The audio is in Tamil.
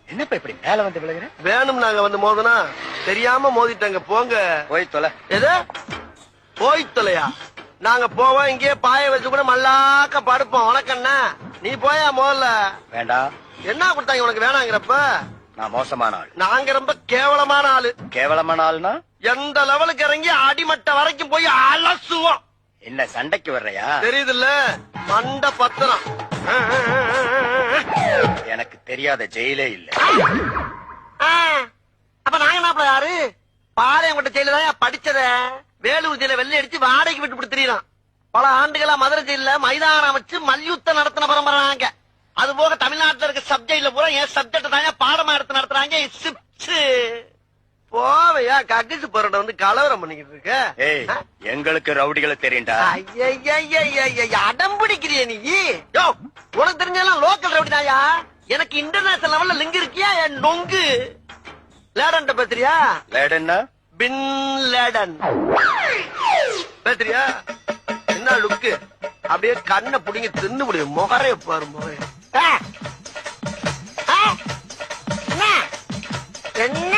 என்னப்பா இப்படி மேல வந்து விழுகிற? வேணும் நாங்க வந்து மோதனா தெரியாம மோதிட்டாங்க. போங்க போய் தொலை. எது போய் தொலையா? நாங்க போவோம், இங்கே பாய வச்சு கூட மல்லாக்க படுப்போம். உனக்கண்ணா நீ போயா முதல்ல. வேண்டாம். என்ன கொடுத்தாங்க உனக்கு வேணாங்கிறப்ப? நான் மோசமான ஆள். நாங்க ரொம்ப கேவலமான ஆளு. கேவலமான ஆள்னா எந்த லெவலுக்கு இறங்கி அடிமட்ட வரைக்கும் போய் அலசுவோம். என்ன சண்டைக்கு வர்றையா? தெரியுதுல்ல, மண்ட பத்திரம். எனக்கு தெரியாத ஜெயிலே இல்ல. அப்ப நாங்க என்ன யாரு? பாளையங்கோட்டை ஜெயில தான் படிச்சத. வேலூர் ஜெயில வெள்ளை அடிச்சு வாடகைக்கு விட்டு கொடுத்துறான். பல ஆண்டுகளா மதுரை ஜெயில மைதானம் வச்சு மல்யுத்தம் நடத்தின பரம்பரை நாங்க. அது போக தமிழ்நாட்டுல இருக்க சப்ஜெக்ட்ல பூரா என் சப்ஜெக்ட் தாங்க பாடமா எடுத்து நடத்துறாங்க. போவையா கக்கிச்சு போறத வந்து கலவரம் பண்ணிக்கிட்டு இருக்க. ஏய், எங்களுக்கு ரவுடிகளை தெரியும்டா. அடம் பிடிக்கிறிய நீ? யோ, உனக்கு தெரிஞ்செல்லாம் லோக்கல் ரவுடி தாயா. எனக்கு இன்டர்நேஷனல் லெவல்ல லிங்க் இருக்கியா? என் நொங்கு லேடன் பேசுறியா? லேடன்னா பின் லேடன் பேசுறியா? என்ன லுக்கு? அப்படியே கண்ணை புடிங்க தின்னு முடியும். முகரைய பாரு முகரைய. என்ன